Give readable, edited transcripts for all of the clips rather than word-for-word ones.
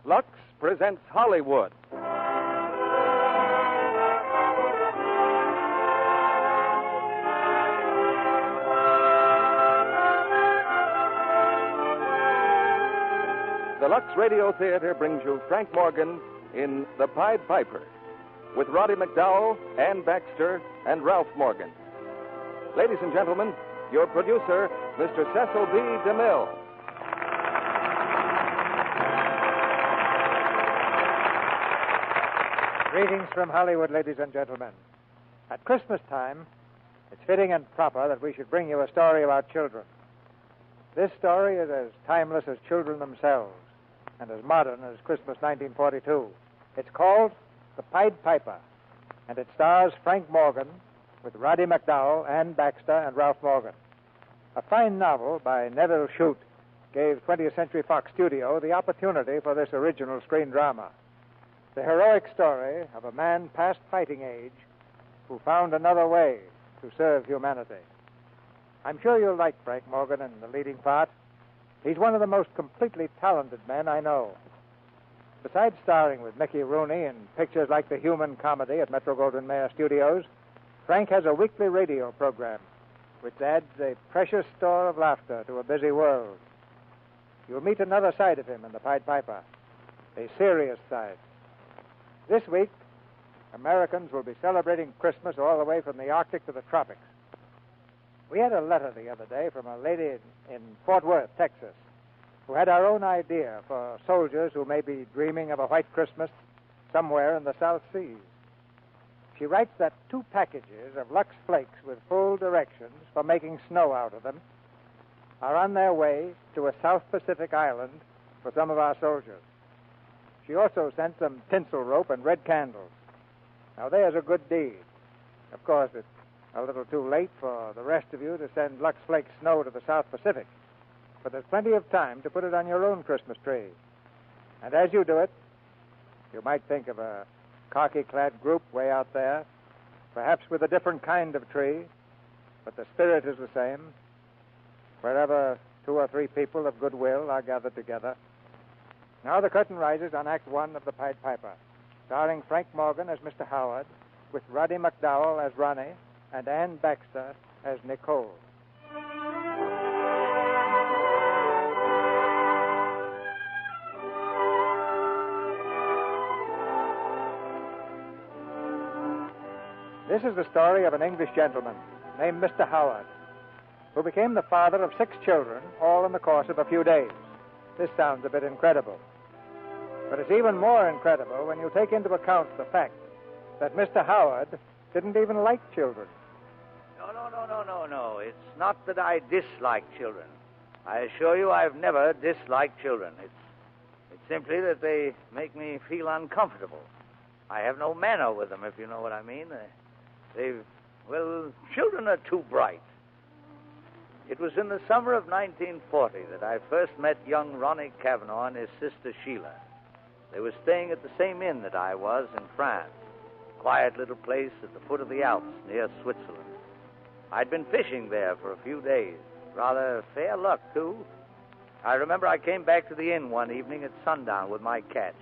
Lux presents Hollywood. The Lux Radio Theater brings you Frank Morgan in The Pied Piper, with Roddy McDowell, Ann Baxter, and Ralph Morgan. Ladies and gentlemen, your producer, Mr. Cecil B. DeMille. Greetings from Hollywood, ladies and gentlemen. At Christmas time, it's fitting and proper that we should bring you a story about children. This story is as timeless as children themselves and as modern as Christmas 1942. It's called The Pied Piper, and it stars Frank Morgan with Roddy McDowell, Ann Baxter, and Ralph Morgan. A fine novel by Neville Shute gave 20th Century Fox Studio the opportunity for this original screen drama. The heroic story of a man past fighting age who found another way to serve humanity. I'm sure you'll like Frank Morgan in the leading part. He's one of the most completely talented men I know. Besides starring with Mickey Rooney in pictures like The Human Comedy at Metro-Goldwyn-Mayer Studios, Frank has a weekly radio program which adds a precious store of laughter to a busy world. You'll meet another side of him in The Pied Piper, a serious side. This week, Americans will be celebrating Christmas all the way from the Arctic to the tropics. We had a letter the other day from a lady in Fort Worth, Texas, who had our own idea for soldiers who may be dreaming of a white Christmas somewhere in the South Seas. She writes that 2 packages of Lux Flakes with full directions for making snow out of them are on their way to a South Pacific island for some of our soldiers. She also sent some tinsel rope and red candles. Now, there's a good deed. Of course, it's a little too late for the rest of you to send Lux Flake snow to the South Pacific, but there's plenty of time to put it on your own Christmas tree. And as you do it, you might think of a khaki-clad group way out there, perhaps with a different kind of tree, but the spirit is the same. Wherever 2 or 3 people of goodwill are gathered together. Now the curtain rises on Act 1 of The Pied Piper, starring Frank Morgan as Mr. Howard, with Roddy McDowell as Ronnie, and Ann Baxter as Nicole. This is the story of an English gentleman named Mr. Howard, who became the father of 6 children, all in the course of a few days. This sounds a bit incredible. But it's even more incredible when you take into account the fact that Mr. Howard didn't even like children. No. It's not that I dislike children. I assure you I've never disliked children. It's simply that they make me feel uncomfortable. I have no manner with them, if you know what I mean. Children are too bright. It was in the summer of 1940 that I first met young Ronnie Cavanaugh and his sister Sheila. They were staying at the same inn that I was in France, a quiet little place at the foot of the Alps near Switzerland. I'd been fishing there for a few days. Rather fair luck, too. I remember I came back to the inn one evening at sundown with my catch.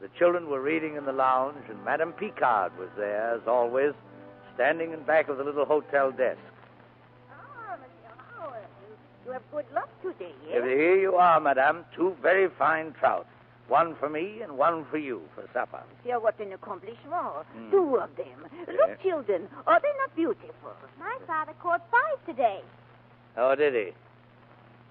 The children were reading in the lounge, and Madame Picard was there, as always, standing in back of the little hotel desk. You have good luck today, yes? Here you are, madame. 2 very fine trout. One for me and one for you for supper. Yeah, what an accomplishment. 2 of them. Look, children, are they not beautiful? My father caught 5 today. Oh, did he?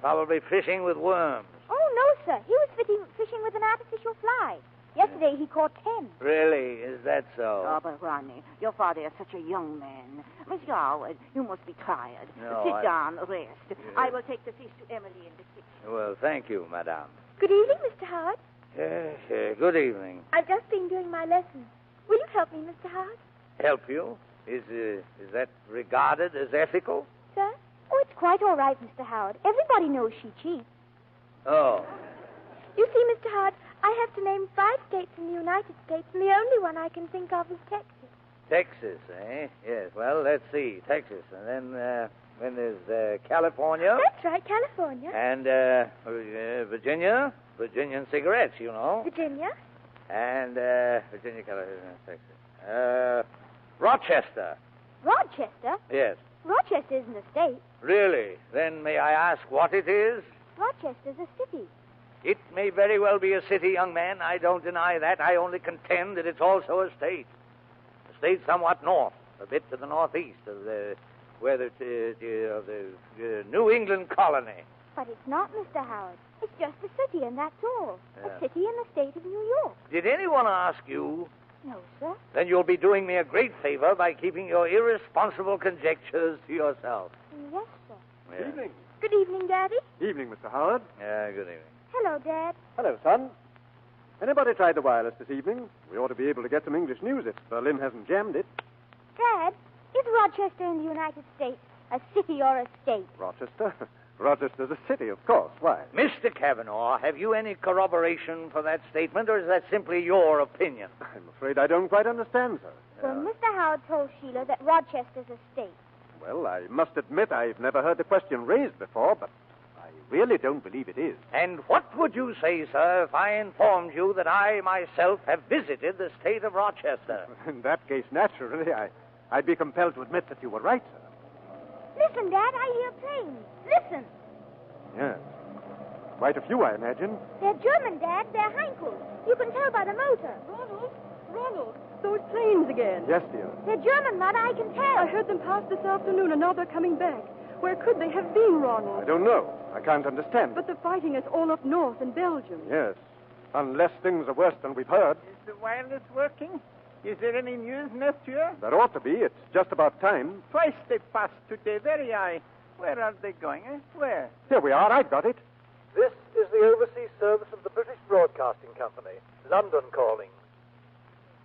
Probably fishing with worms. Oh, no, sir. He was fishing with an artificial fly. Yesterday he caught 10. Really? Is that so? Oh, but Ronnie, your father is such a young man. Mr. Howard, you must be tired. No, Sit down, rest. Yes. I will take the fish to Emily in the kitchen. Well, thank you, madame. Good evening, Mr. Howard. Yes, good evening. I've just been doing my lessons. Will you help me, Mr. Howard? Help you? Is that regarded as ethical? Sir? Oh, it's quite all right, Mr. Howard. Everybody knows she cheats. Oh. You see, Mr. Howard, I have to name 5 states in the United States, and the only one I can think of is Texas. Texas, eh? Yes. Well, let's see. Texas. And then there's California. That's right, California. And Virginia. Virginian cigarettes, you know. Virginia? And, Virginia, Texas. Rochester. Rochester? Yes. Rochester isn't a state. Really? Then may I ask what it is? Rochester's a city. It may very well be a city, young man. I don't deny that. I only contend that it's also a state. A state somewhat north, a bit to the northeast of the New England colony. But it's not, Mr. Howard. It's just a city, and that's all. Yeah. A city in the state of New York. Did anyone ask you? No, sir. Then you'll be doing me a great favor by keeping your irresponsible conjectures to yourself. Yes, sir. Yeah. Evening. Good evening, Daddy. Evening, Mr. Howard. Yeah, good evening. Hello, Dad. Hello, son. Anybody tried the wireless this evening? We ought to be able to get some English news if Berlin hasn't jammed it. Dad, is Rochester in the United States a city or a state? Rochester? Rochester's a city, of course. Why? Mr. Kavanaugh, have you any corroboration for that statement, or is that simply your opinion? I'm afraid I don't quite understand, sir. Well, Mr. Howard told Sheila that Rochester's a state. Well, I must admit I've never heard the question raised before, but I really don't believe it is. And what would you say, sir, if I informed you that I myself have visited the state of Rochester? In that case, naturally, I'd be compelled to admit that you were right, sir. Listen, Dad, I hear planes. Listen. Yes. Quite a few, I imagine. They're German, Dad. They're Heinkel's. You can tell by the motor. Ronald, those planes again. Yes, dear. They're German, Mother. I can tell. I heard them pass this afternoon, and now they're coming back. Where could they have been, Ronald? I don't know. I can't understand. But the fighting is all up north in Belgium. Yes. Unless things are worse than we've heard. Is the wireless working? Is there any news, monsieur? There ought to be. It's just about time. Twice they passed today, very high. Where are they going, eh? Where? Here we are. I've got it. This is the overseas service of the British Broadcasting Company, London calling.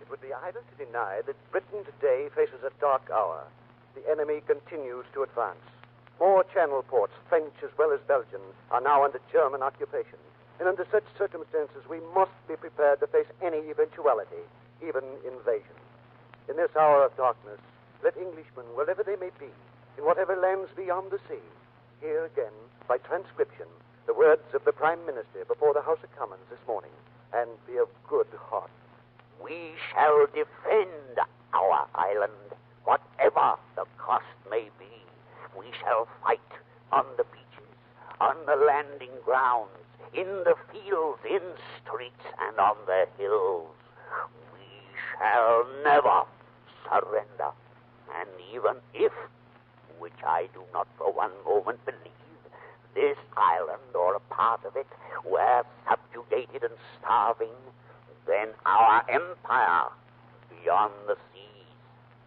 It would be idle to deny that Britain today faces a dark hour. The enemy continues to advance. More channel ports, French as well as Belgian, are now under German occupation. And under such circumstances, we must be prepared to face any eventuality, even invasion. In this hour of darkness, let Englishmen, wherever they may be, in whatever lands beyond the sea, hear again, by transcription, the words of the Prime Minister before the House of Commons this morning, and be of good heart. We shall defend our island, whatever the cost may be. We shall fight on the beaches, on the landing grounds, in the fields, in streets, and on the hills. We shall never surrender. And even if, which I do not for one moment believe, this island or a part of it were subjugated and starving, then our empire, beyond the seas,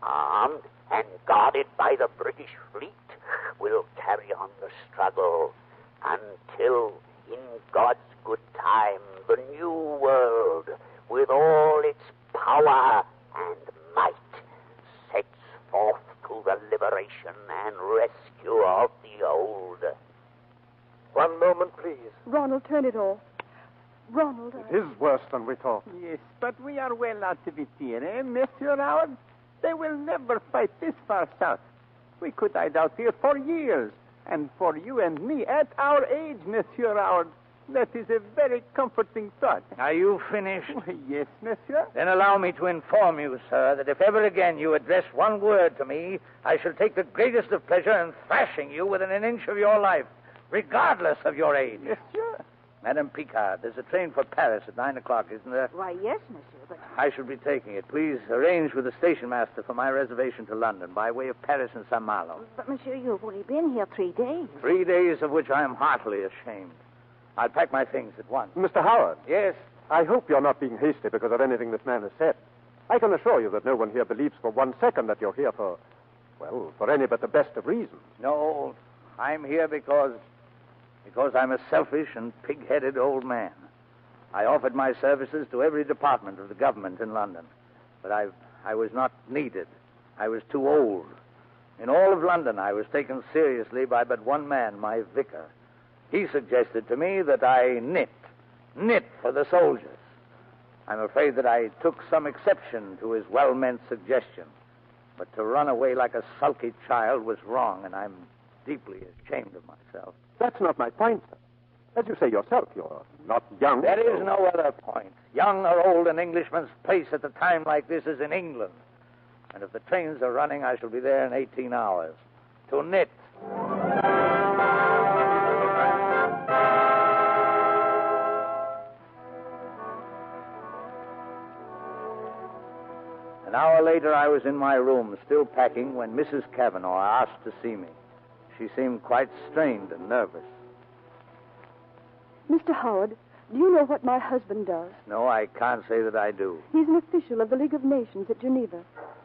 armed and guarded by the British fleet, will carry on the struggle until, in God's good time, the new world, with all its power and might, sets forth to the liberation and rescue of the old. One moment, please. Ronald, turn it off. Ronald, It is worse than we thought. Yes, but we are well out of it here, eh, Monsieur Howard? They will never fight this far south. We could hide out here for years. And for you and me, at our age, Monsieur Howard, that is a very comforting thought. Are you finished? Yes, Monsieur. Then allow me to inform you, sir, that if ever again you address one word to me, I shall take the greatest of pleasure in thrashing you within an inch of your life, regardless of your age. Monsieur. Madame Picard, there's a train for Paris at 9 o'clock, isn't there? Why, yes, monsieur, but... I shall be taking it. Please arrange with the station master for my reservation to London by way of Paris and St. Malo. But, monsieur, you've only been here 3 days. 3 days of which I am heartily ashamed. I'll pack my things at once. Mr. Howard. Yes? I hope you're not being hasty because of anything this man has said. I can assure you that no one here believes for 1 second that you're here for any but the best of reasons. No, I'm here because I'm a selfish and pig-headed old man. I offered my services to every department of the government in London, but I was not needed. I was too old. In all of London, I was taken seriously by but one man, my vicar. He suggested to me that I knit for the soldiers. I'm afraid that I took some exception to his well-meant suggestion, but to run away like a sulky child was wrong, and I'm deeply ashamed of myself. That's not my point, sir. As you say yourself, you're not young. There is no other point. Young or old, an Englishman's place at a time like this is in England. And if the trains are running, I shall be there in 18 hours. To knit. An hour later, I was in my room, still packing, when Mrs. Cavanaugh asked to see me. She seemed quite strained and nervous. Mr. Howard, do you know what my husband does? No, I can't say that I do. He's an official of the League of Nations at Geneva.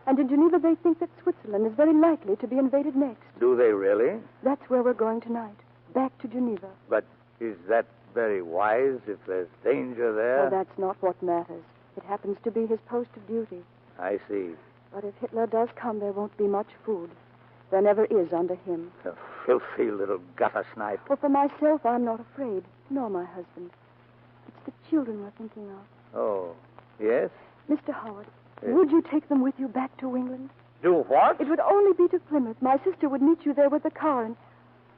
And in Geneva, they think that Switzerland is very likely to be invaded next. Do they really? That's where we're going tonight, back to Geneva. But is that very wise if there's danger there? Well, that's not what matters. It happens to be his post of duty. I see. But if Hitler does come, there won't be much food. There never is under him. A filthy little gutter snipe. Well, for myself, I'm not afraid, nor my husband. It's the children we're thinking of. Oh, yes? Mr. Howard, Yes. would you take them with you back to England? Do what? It would only be to Plymouth. My sister would meet you there with the car, and...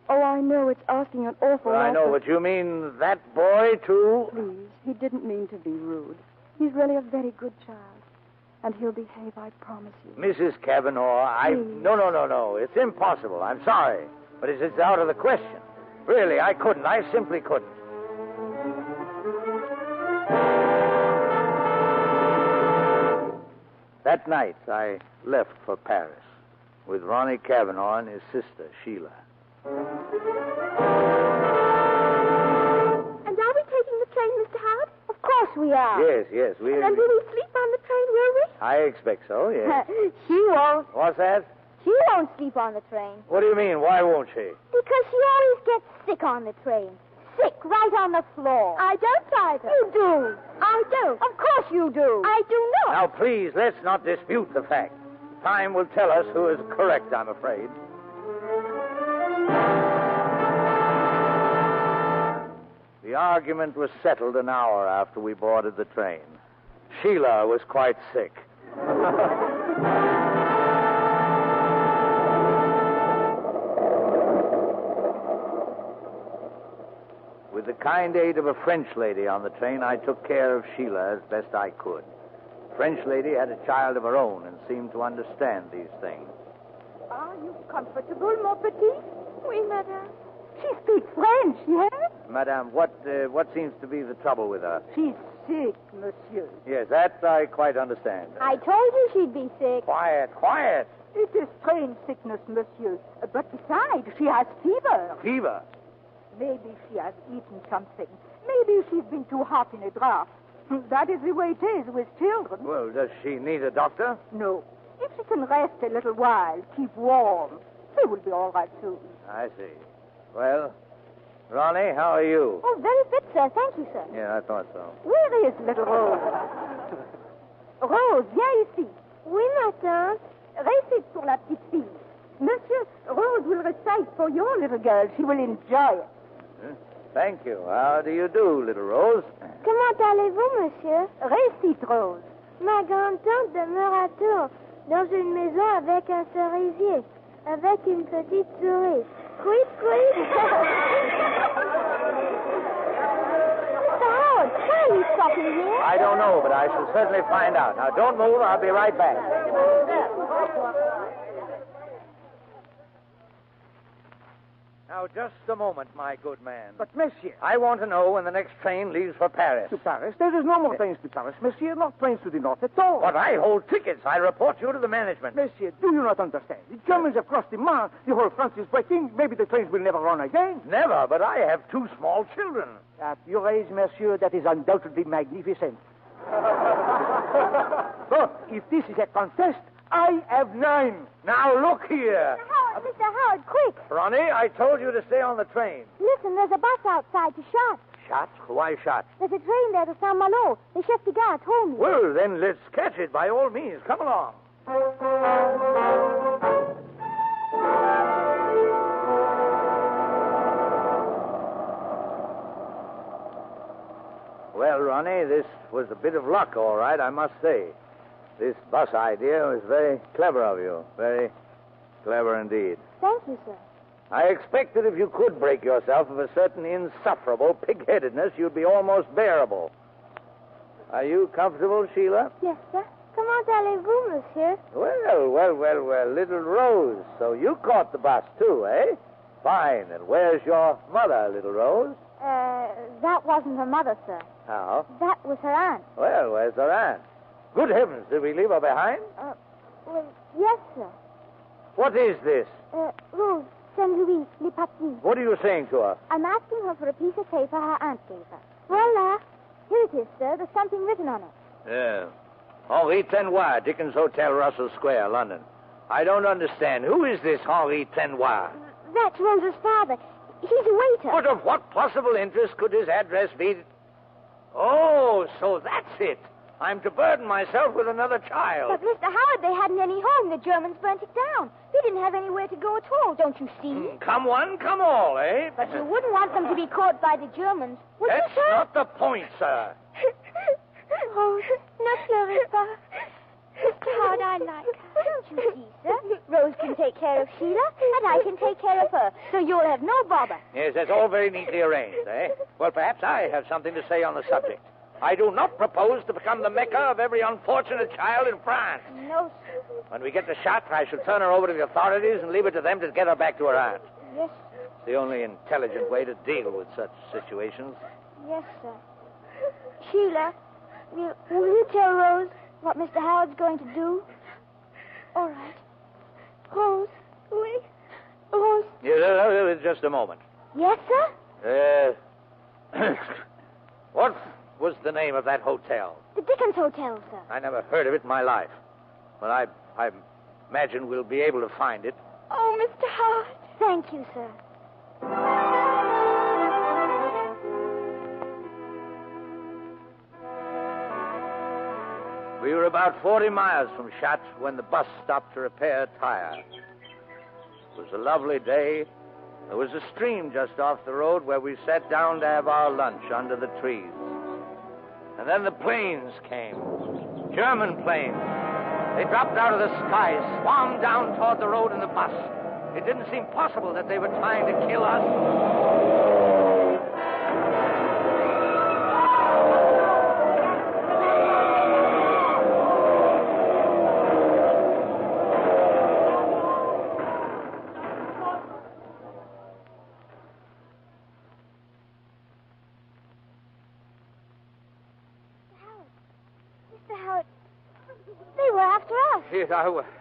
Oh, I know it's asking an awful lot. I know, but you mean that boy, too? Please, he didn't mean to be rude. He's really a very good child. And he'll behave, I promise you. Mrs. Cavanaugh, Please. No. It's impossible. I'm sorry. But it's out of the question. Really, I couldn't. I simply couldn't. That night, I left for Paris with Ronnie Cavanaugh and his sister, Sheila. And are we taking the train, Mr. Howard? Of course we are. Yes. And will we sleep on the train, will we? I expect so, yes. She won't. What's that? She won't sleep on the train. What do you mean? Why won't she? Because she always gets sick on the train. Sick right on the floor. I don't either. You do. I don't. Of course you do. I do not. Now, please, let's not dispute the fact. Time will tell us who is correct, I'm afraid. The argument was settled an hour after we boarded the train. Sheila was quite sick. With the kind aid of a French lady on the train, I took care of Sheila as best I could. The French lady had a child of her own and seemed to understand these things. Are you comfortable, mon petit? Oui, madame. She speaks French, yes? Madame, what seems to be the trouble with her? She's sick, monsieur. Yes, that I quite understand. I told you she'd be sick. Quiet. It is strange sickness, monsieur. But besides, she has fever. Fever? Maybe she has eaten something. Maybe she's been too hot in a draft. That is the way it is with children. Well, does she need a doctor? No. If she can rest a little while, keep warm, she will be all right soon. I see. Well, Ronnie, how are you? Oh, very fit, sir. Thank you, sir. Yeah, I thought so. Where is little Rose? Rose, viens ici. Oui, ma tante. Récite pour la petite fille. Monsieur, Rose will recite for your little girl. She will enjoy it. Thank you. How do you do, little Rose? Comment allez-vous, monsieur? Récite, Rose. Ma grande-tante demeure à Tours, dans une maison avec un cerisier, avec une petite souris. Quit, quit. Mr. Howard, why are you stopping here? I don't know, but I shall certainly find out. Now, don't move. I'll be right back. Now, just a moment, my good man. But, monsieur... I want to know when the next train leaves for Paris. To Paris? There is no more trains to Paris, monsieur. Not trains to the north at all. But I hold tickets. I report you to the management. Monsieur, do you not understand? The Germans have crossed the Marne. The whole France is breaking. Maybe the trains will never run again. Never, but I have 2 small children. At your age, monsieur, that is undoubtedly magnificent. But if this is a contest, I have 9. Now, look here. Mr. Howard, quick. Ronnie, I told you to stay on the train. Listen, there's a bus outside to Shot. Shot? Why shot? There's a train there to Saint-Malo. The chef de gare told me. Well, then let's catch it by all means. Come along. Well, Ronnie, this was a bit of luck, all right, I must say. This bus idea was very clever of you. Very clever indeed. Thank you, sir. I expected if you could break yourself of a certain insufferable pig-headedness, you'd be almost bearable. Are you comfortable, Sheila? Yes, sir. Comment allez-vous, monsieur? Well, little Rose. So you caught the bus, too, eh? Fine. And where's your mother, little Rose? That wasn't her mother, sir. How? That was her aunt. Well, where's her aunt? Good heavens, did we leave her behind? Well, yes, sir. What is this? Rose, Saint-Louis, les papiers. What are you saying to her? I'm asking her for a piece of paper her aunt gave her. Voila. Here it is, sir. There's something written on it. Yeah. Henri Tenoir, Dickens Hotel, Russell Square, London. I don't understand. Who is this Henri Tenoir? That's Rose's father. He's a waiter. But of what possible interest could his address be? Oh, so that's it. I'm to burden myself with another child. But, Mr. Howard, they hadn't any home. The Germans burnt it down. They didn't have anywhere to go at all, don't you see? Come one, come all, eh? But you wouldn't want them to be caught by the Germans, would That's you, sir? not the point, sir. Rose, ne pleurez pas. Mr. Howard, I like her. Don't you see, sir? Rose can take care of Sheila, and I can take care of her, so you'll have no bother. Yes, that's all very neatly arranged, eh? Well, perhaps I have something to say on the subject. I do not propose to become the Mecca of every unfortunate child in France. No, sir. When we get to Chartres, I shall turn her over to the authorities and leave it to them to get her back to her aunt. Yes, It's the only intelligent way to deal with such situations. yes, sir. Sheila, will you tell Rose what Mr. Howard's going to do? All right. Rose, oui. Rose. Yeah, just a moment. Yes, sir? What was the name of that hotel? The Dickens Hotel, sir. I never heard of it in my life. But I imagine we'll be able to find it. Oh, Mr. Howard. Thank you, sir. We were about 40 miles from Chartres when the bus stopped to repair a tire. It was a lovely day. There was a stream just off the road where we sat down to have our lunch under the trees. And then the planes came. German planes. They dropped out of the sky, swarmed down toward the road and the bus. It didn't seem possible that they were trying to kill us.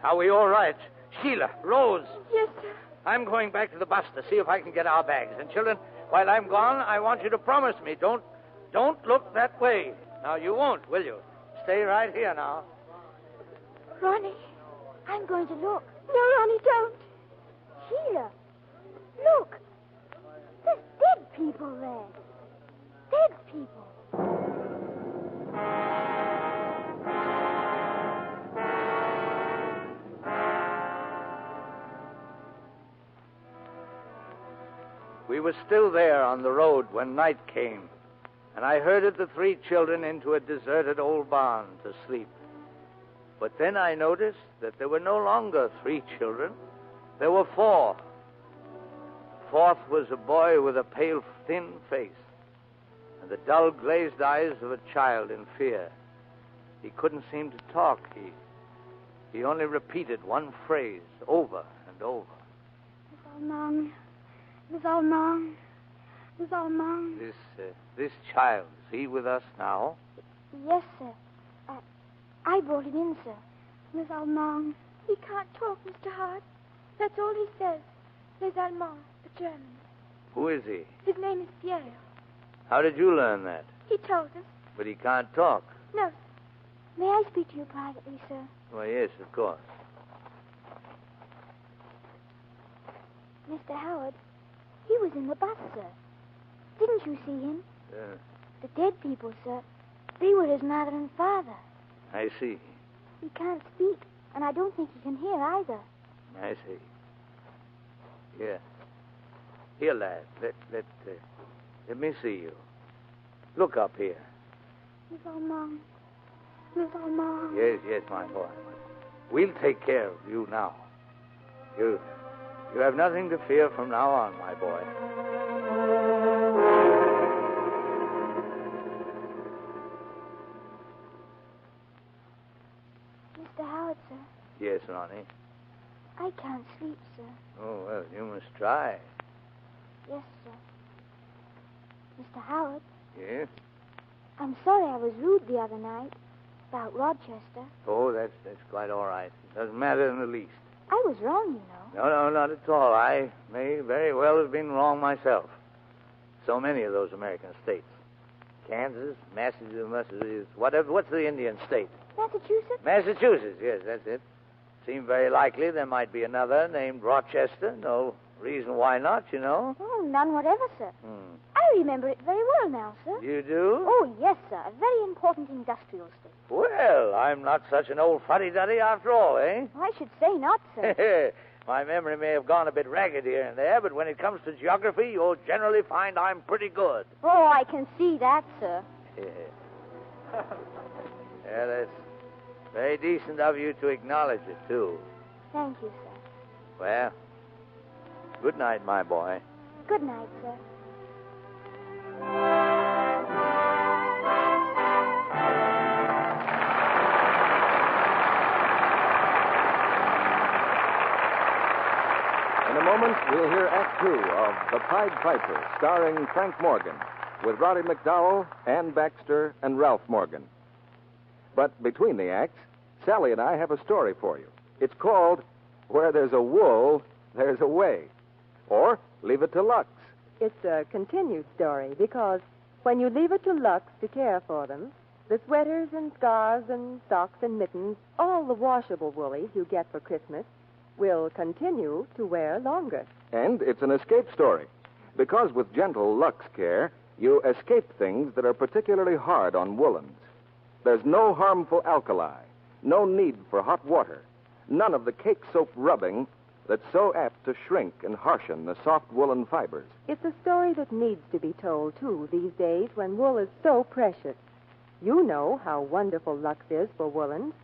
Are we all right? Sheila, Rose. Yes, sir. I'm going back to the bus to see if I can get our bags. And children, while I'm gone, I want you to promise me, don't look that way. Now, you won't, will you? Stay right here now. Ronnie, I'm going to look. No, Ronnie, don't. Sheila, look. There's dead people there. Dead people. We were still there on the road when night came, and I herded the 3 children into a deserted old barn to sleep. But then I noticed that there were no longer 3 children. There were 4. The 4th was a boy with a pale, thin face and the dull, glazed eyes of a child in fear. He couldn't seem to talk. He only repeated one phrase over and over. Miss Allemande. Miss Allemande. This child, is he with us now? Yes, sir. I brought him in, sir. Miss Allemande. He can't talk, Mr. Hart. That's all he says. Les Allemands, the Germans. Who is he? His name is Pierre. How did you learn that? He told us. But he can't talk. No, sir. May I speak to you privately, sir? Why, yes, of course. Mr. Howard, he was in the bus, sir. Didn't you see him? The dead people, sir. They were his mother and father. I see. He can't speak, and I don't think he can hear either. I see. Here, lad. Let me see you. Look up here. Miss Allemande. Miss Allemande. Yes, my boy. We'll take care of you now. You have nothing to fear from now on, my boy. Mr. Howard, sir. Yes, Ronnie. I can't sleep, sir. Oh, well, you must try. Yes, sir. Mr. Howard, Yes? I'm sorry I was rude the other night about Rochester. Oh, that's quite all right. It doesn't matter in the least. I was wrong, you know. No, not at all. I may very well have been wrong myself. So many of those American states. Kansas, Massachusetts, whatever. What's the Indian state? Massachusetts? Massachusetts, yes, that's it. Seemed very likely there might be another named Rochester. No reason why not, you know. Oh, none whatever, sir. I remember it very well now, sir. You do? Oh, yes, sir. A very important industrial state. Well, I'm not such an old fuddy-duddy after all, eh? I should say not, sir. My memory may have gone a bit ragged here and there, but when it comes to geography, you'll generally find I'm pretty good. Oh, I can see that, sir. Yeah, that's very decent of you to acknowledge it, too. Thank you, sir. Well, good night, my boy. Good night, sir. In a moment, we'll hear Act Two of The Pied Piper, starring Frank Morgan, with Roddy McDowell, Ann Baxter, and Ralph Morgan. But between the acts, Sally and I have a story for you. It's called Where There's a Wool, There's a Way. Or Leave It to Lux. It's a continued story because when you leave it to Lux to care for them, the sweaters and scarves and socks and mittens, all the washable woolies you get for Christmas, will continue to wear longer. And it's an escape story. Because with gentle Lux care, you escape things that are particularly hard on woolens. There's no harmful alkali, no need for hot water, none of the cake soap rubbing that's so apt to shrink and harshen the soft woolen fibers. It's a story that needs to be told, too, these days when wool is so precious. You know how wonderful Lux is for woolens,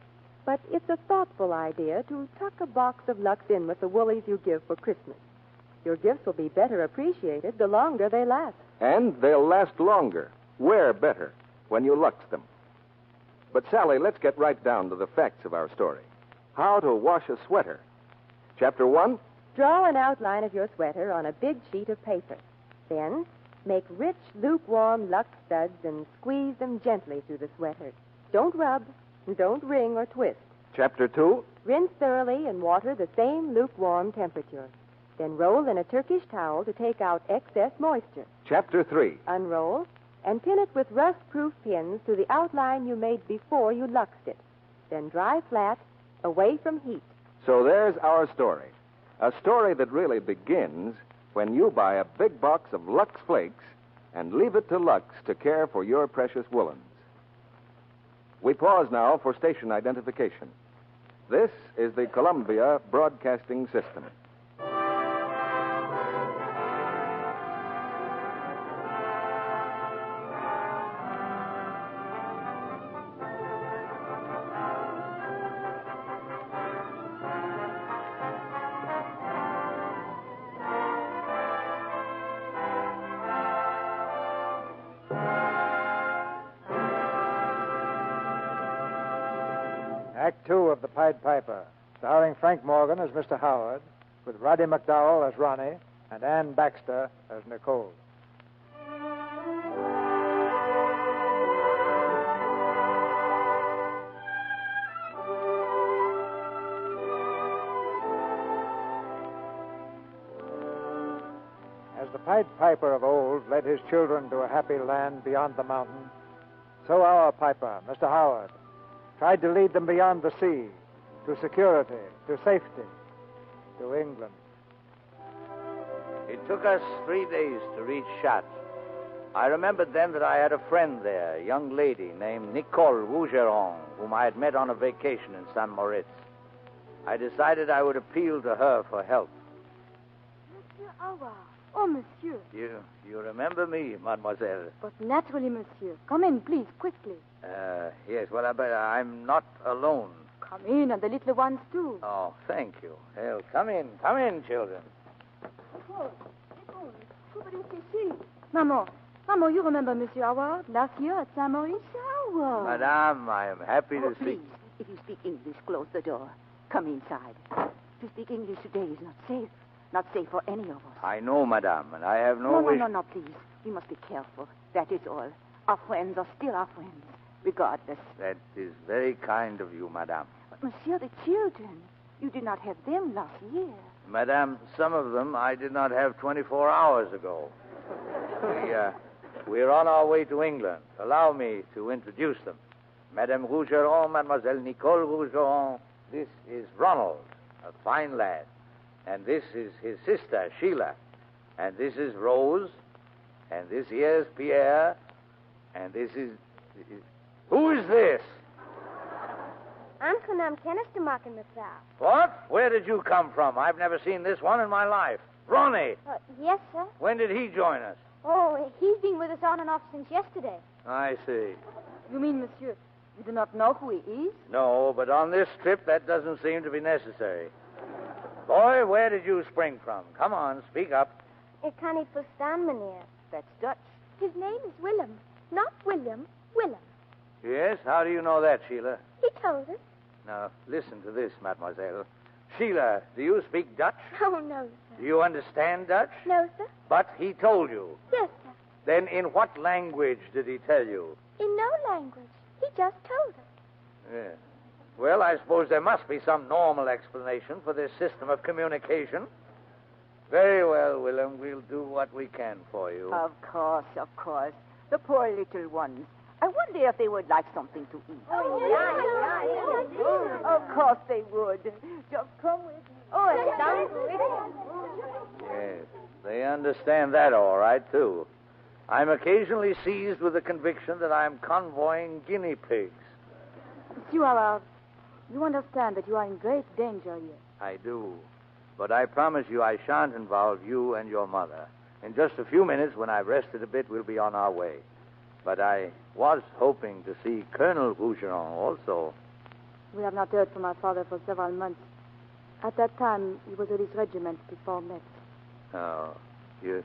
but it's a thoughtful idea to tuck a box of Lux in with the woolies you give for Christmas. Your gifts will be better appreciated the longer they last. And they'll last longer, wear better, when you Lux them. But, Sally, let's get right down to the facts of our story. How to wash a sweater. Chapter 1. Draw an outline of your sweater on a big sheet of paper. Then, make rich, lukewarm Lux studs and squeeze them gently through the sweater. Don't rub, don't wring or twist. Chapter 2. Rinse thoroughly in water the same lukewarm temperature. Then roll in a Turkish towel to take out excess moisture. Chapter 3. Unroll and pin it with rust-proof pins to the outline you made before you Luxed it. Then dry flat, away from heat. So there's our story. A story that really begins when you buy a big box of Lux Flakes and leave it to Lux to care for your precious woolens. We pause now for station identification. This is the Columbia Broadcasting System. Act Two of The Pied Piper, starring Frank Morgan as Mr. Howard, with Roddy McDowell as Ronnie and Ann Baxter as Nicole. As the Pied Piper of old led his children to a happy land beyond the mountain, so our Piper, Mr. Howard, tried to lead them beyond the sea, to security, to safety, to England. It took us 3 days to reach Chartres. I remembered then that I had a friend there, a young lady named Nicole Rougeron, whom I had met on a vacation in St. Moritz. I decided I would appeal to her for help. Monsieur Howard. Oh, monsieur. You remember me, mademoiselle? But naturally, monsieur. Come in, please, quickly. Yes, well, but I'm not alone. Come in, and the little ones, too. Oh, thank you. Well, come in, children. Maman, you remember Monsieur Howard last year at Saint Maurice? Howard. Madame, I am happy to see... Please, if you speak English, close the door. Come inside. To speak English today is not safe. Not safe for any of us. I know, madame, and I have no wish... No, please. We must be careful. That is all. Our friends are still our friends, regardless. That is very kind of you, madame. But, monsieur, the children, you did not have them last year. Madame, some of them I did not have 24 hours ago. We're on our way to England. Allow me to introduce them. Madame Rougeron, Mademoiselle Nicole Rougeron. This is Ronald, a fine lad. And this is his sister, Sheila. And this is Rose. And this here's Pierre. And this is... Who is this? I'm Conam Kennistermark in the South. What? Where did you come from? I've never seen this one in my life. Ronnie. Yes, sir. When did he join us? Oh, he's been with us on and off since yesterday. I see. You mean, monsieur, you do not know who he is? No, but on this trip, that doesn't seem to be necessary. Boy, where did you spring from? Come on, speak up. Ik kan niet verstaan, meneer. That's Dutch. His name is Willem. Not William, Willem. Yes? How do you know that, Sheila? He told us. Now, listen to this, mademoiselle. Sheila, do you speak Dutch? Oh, no, sir. Do you understand Dutch? No, sir. But he told you. Yes, sir. Then in what language did he tell you? In no language. He just told us. Yes. Well, I suppose there must be some normal explanation for this system of communication. Very well, Willem. We'll do what we can for you. Of course. The poor little ones. I wonder if they would like something to eat. Of course they would. Just come with me. Yes, they understand that all right, too. I'm occasionally seized with the conviction that I'm convoying guinea pigs. Monsieur Howard, you understand that you are in great danger here. I do. But I promise you I shan't involve you and your mother. In just a few minutes, when I've rested a bit, we'll be on our way. But I was hoping to see Colonel Rougeron also. We have not heard from my father for several months. At that time, he was with his regiment before Metz. Oh, you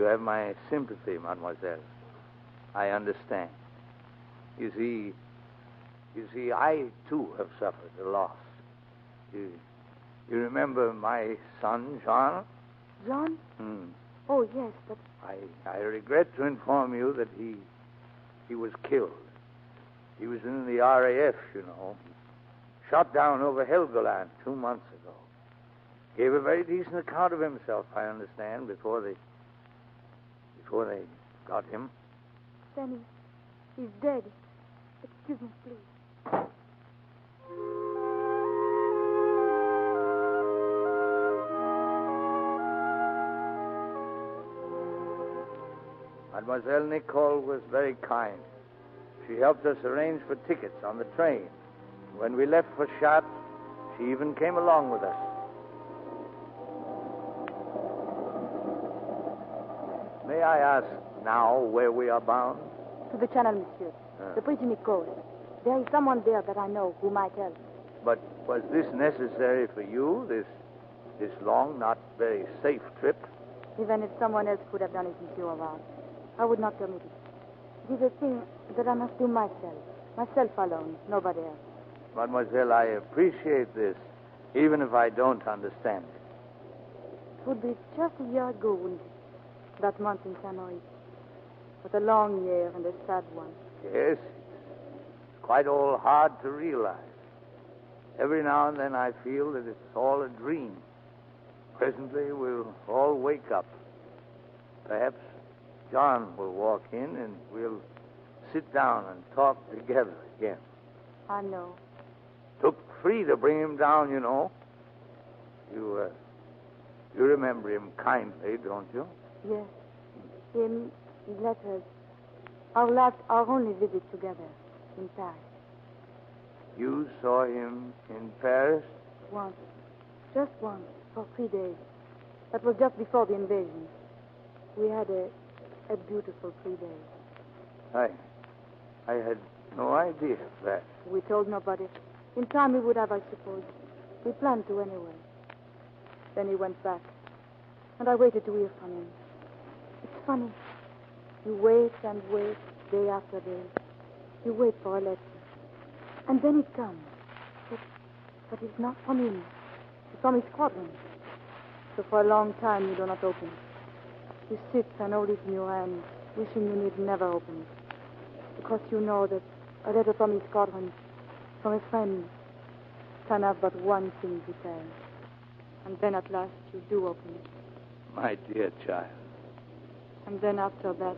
have my sympathy, mademoiselle. I understand. You see, I, too, have suffered a loss. You remember my son, Jean? Jean? Oh, yes, but... I regret to inform you that he was killed. He was in the RAF, you know. Shot down over Helgoland 2 months ago. Gave a very decent account of himself, I understand, before they got him. Then he's dead. Excuse me, please. Mademoiselle Nicole was very kind. She helped us arrange for tickets on the train. When we left for Chartres, she even came along with us. May I ask now where we are bound? To the Channel, monsieur. The Brittany coast. There is someone there that I know who might help. But was this necessary for you, this long, not very safe trip? Even if someone else could have done it, monsieur Howard, I would not permit it. It is a thing that I must do myself alone, nobody else. Mademoiselle, I appreciate this, even if I don't understand it. It would be just a year ago, wouldn't it? That month in Saint Maurice. But a long year and a sad one. Yes, it's quite all hard to realize. Every now and then I feel that it's all a dream. Presently we'll all wake up. Perhaps John will walk in and we'll sit down and talk together again. I know. Took 3 to bring him down, you know. You remember him kindly, don't you? Yes. Him, his letters. Our only visit together in Paris. You saw him in Paris? Once. Just once, for 3 days. That was just before the invasion. We had a beautiful 3 days. I had no idea of that. We told nobody. In time we would have, I suppose. We planned to anyway. Then he went back. and I waited to hear from him. It's funny. You wait and wait, day after day. You wait for a letter. And then it comes. But it's not from him. It's from his squadron. So for a long time you do not open it. You sit and hold it in your hand, wishing you need never open it. Because you know that a letter from his squadron, from a friend, can have but one thing to say. And then at last you do open it. My dear child. And then after that,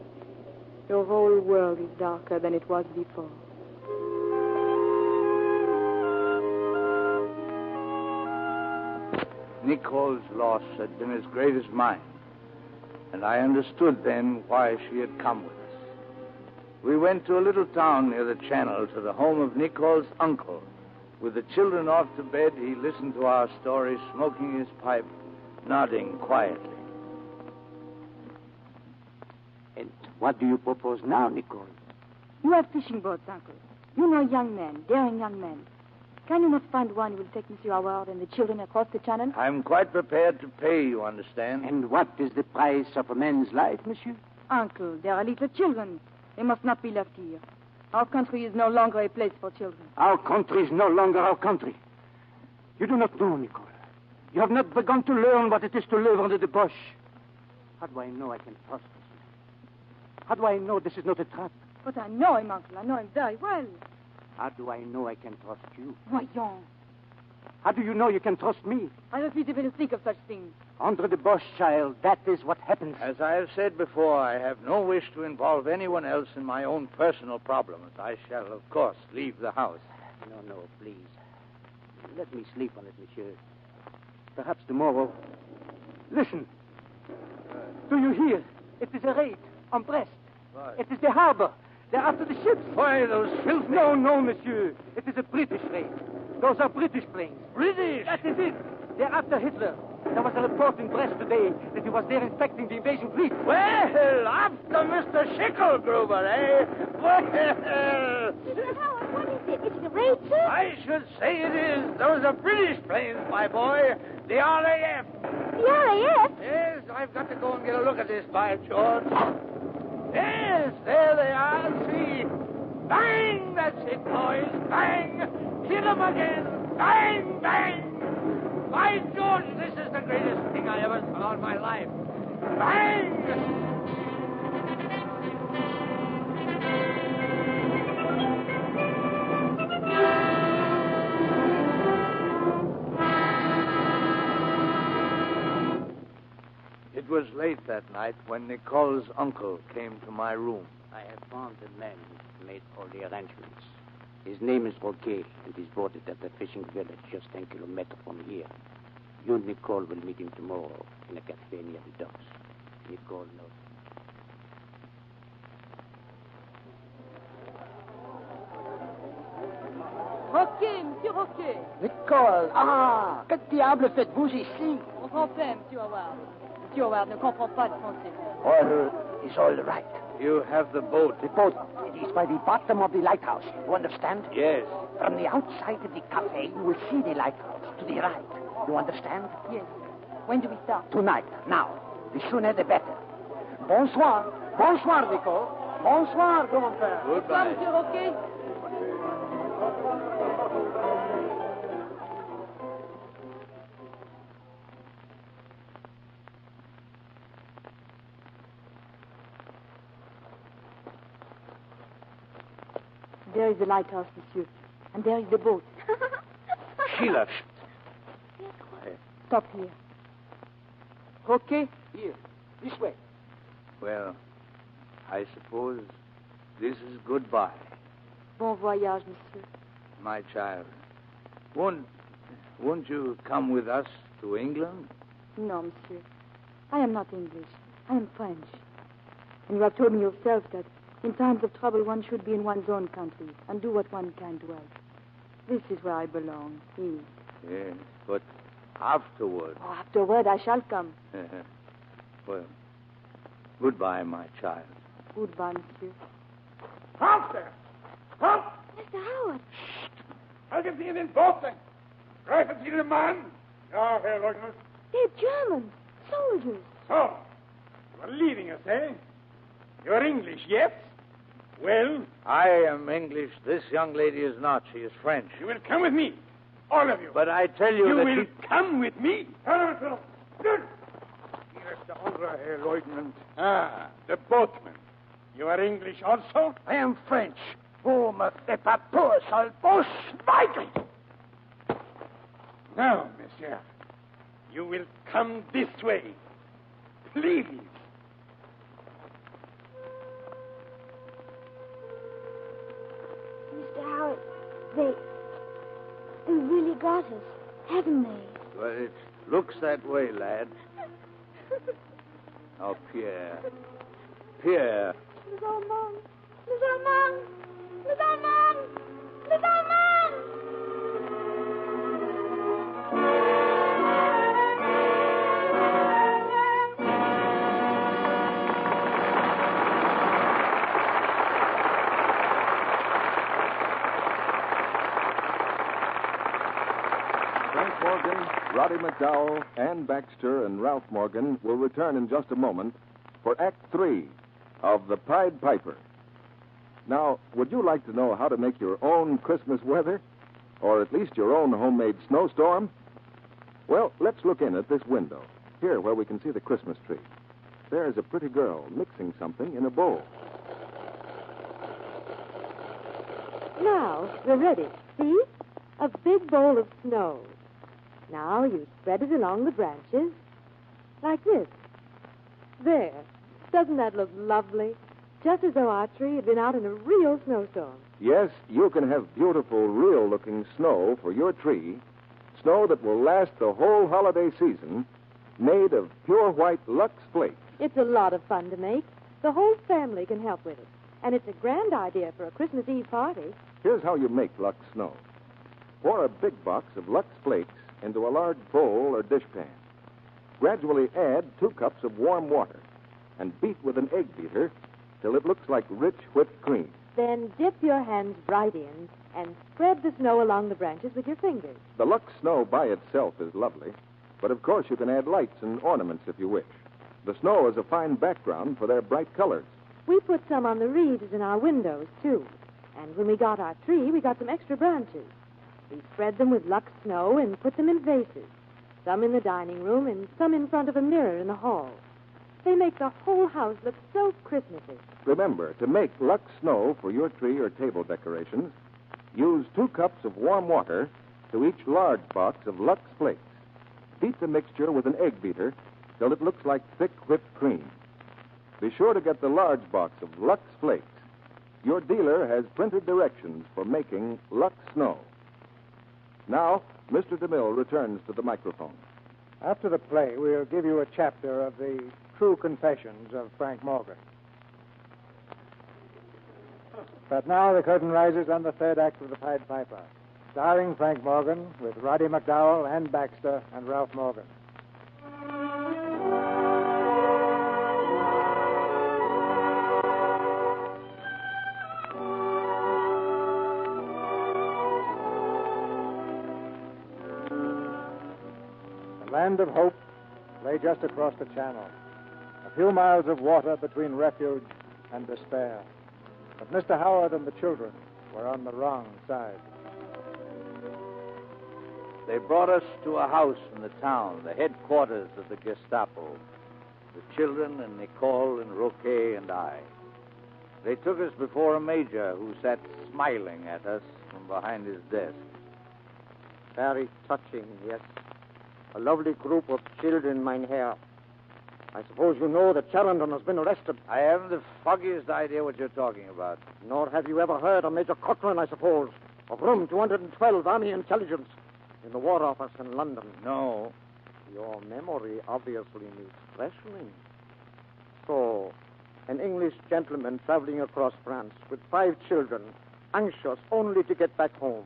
your whole world is darker than it was before. Nicole's loss had been as great as mine, and I understood then why she had come with us. We went to a little town near the channel to the home of Nicole's uncle. With the children off to bed, he listened to our story, smoking his pipe, nodding quietly. And what do you propose now, Nicole? You have fishing boats, Uncle. You know young men, daring young men. Can you not find one who will take Monsieur Howard and the children across the channel? I'm quite prepared to pay, you understand. And what is the price of a man's life, monsieur? Uncle, there are little children. They must not be left here. Our country is no longer a place for children. Our country is no longer our country. You do not know, Nicole. You have not begun to learn what it is to live under the bush. How do I know I can trust this man? How do I know this is not a trap? But I know him, Uncle. I know him very well. How do I know I can trust you? Voyons. How do you know you can trust me? I refuse even to think of such things. Under the bush, child, that is what happens. As I have said before, I have no wish to involve anyone else in my own personal problems. I shall, of course, leave the house. No, please. Let me sleep on it, monsieur. Perhaps tomorrow. Listen. Do you hear? It is a raid on Brest. Right. It is the harbor. They're after the ships. Why, those filthy... No, monsieur. It is a British raid. Those are British planes. British? That is it. They're after Hitler. There was a report in Brest today that he was there inspecting the invasion fleet. Well, after Mr. Schickelgruber, eh? Well... Mr. Howard, what is it? It's a raid, sir? I should say it is. Those are British planes, my boy. The RAF. The RAF? Yes, I've got to go and get a look at this, by George. Yes, there they are. See? Bang! That's it, boys. Bang! Hit them again. Bang! Bang! By George, this is the greatest thing I ever saw in my life. Bang! It was late that night when Nicole's uncle came to my room. I have found the man who made all the arrangements. His name is Roquet, and he's boarded at the fishing village just 10 kilometers from here. You and Nicole will meet him tomorrow in a cafe near the docks. Nicole knows. Roquet, Monsieur Roquet. Nicole, que diable faites-vous ici? En français, Monsieur Howard. Monsieur Howard ne comprend pas le français. All is all right. You have the boat. The boat, it is by the bottom of the lighthouse. You understand? Yes. From the outside of the cafe, you will see the lighthouse to the right. You understand? Yes. When do we start? Tonight. Now. The sooner the better. Bonsoir. Bonsoir, Nicole. Bonsoir, grand-père. Goodbye. Monsieur Roquet. There is the lighthouse, monsieur. And there is the boat. Sheila. Stop here. Roquet? Here. This way. Well, I suppose this is goodbye. Bon voyage, monsieur. My child. Won't you come with us to England? No, monsieur. I am not English. I am French. And you have told me yourself that in times of trouble one should be in one's own country and do what one can to help. This is where I belong, here. Yes, but afterward. Oh, afterward I shall come. Well, goodbye, my child. Goodbye, monsieur. Halt there! Halt! Mr. Howard. I'll get Sie in den Boot. Greifen Sie den Mann. Ja, Herr Leutnant. They're Germans. Soldiers. So, you are leaving us, eh? You're English, yes? Well? I am English. This young lady is not. She is French. You will come with me. All of you. But I tell you You that will come with me. Good. Here is the honor, Herr Lieutenant. Ah, the boatman. You are English also? I am French. Vous me faites pas peur, sale Schweigel! Now, monsieur, you will come this way. Please. Mr. Howard, they really got us, haven't they? Well, it looks that way, lad. Oh, Pierre. Pierre. Les Allemands! Les Allemands! Les Allemands! Les Allemands! Frank Morgan, Roddy McDowell, Ann Baxter, and Ralph Morgan will return in just a moment for Act 3 of The Pied Piper. Now, would you like to know how to make your own Christmas weather? Or at least your own homemade snowstorm? Well, let's look in at this window, here where we can see the Christmas tree. There's a pretty girl mixing something in a bowl. Now, we're ready. See? A big bowl of snow. Now you spread it along the branches, like this. There. Doesn't that look lovely? Just as though our tree had been out in a real snowstorm. Yes, you can have beautiful, real-looking snow for your tree. Snow that will last the whole holiday season, made of pure white Lux flakes. It's a lot of fun to make. The whole family can help with it. And it's a grand idea for a Christmas Eve party. Here's how you make Lux snow. Pour a big box of Lux flakes into a large bowl or dishpan. Gradually add 2 cups of warm water and beat with an egg beater till it looks like rich whipped cream. Then dip your hands right in and spread the snow along the branches with your fingers. The Lux snow by itself is lovely, but of course you can add lights and ornaments if you wish. The snow is a fine background for their bright colors. We put some on the reeds in our windows, too. And when we got our tree, we got some extra branches. We spread them with Lux snow and put them in vases. Some in the dining room and some in front of a mirror in the hall. They make the whole house look so Christmassy. Remember, to make Lux snow for your tree or table decorations, use 2 cups of warm water to each large box of Lux flakes. Beat the mixture with an egg beater till it looks like thick whipped cream. Be sure to get the large box of Lux flakes. Your dealer has printed directions for making Lux snow. Now, Mr. DeMille returns to the microphone. After the play, we'll give you a chapter of the True Confessions of Frank Morgan. But now the curtain rises on the 3rd act of The Pied Piper, starring Frank Morgan with Roddy McDowell, Ann Baxter, and Ralph Morgan. The land of hope lay just across the channel. A few miles of water between refuge and despair. But Mr. Howard and the children were on the wrong side. They brought us to a house in the town, the headquarters of the Gestapo. The children and Nicole and Roquet and I. They took us before a major who sat smiling at us from behind his desk. Very touching, yes. A lovely group of children, mein Herr. I suppose you know that Charrington has been arrested. I haven't the foggiest idea what you're talking about. Nor have you ever heard of Major Cochran, I suppose, of Room 212, Army Intelligence, in the War Office in London. No. Your memory obviously needs freshening. So, an English gentleman traveling across France with 5 children, anxious only to get back home.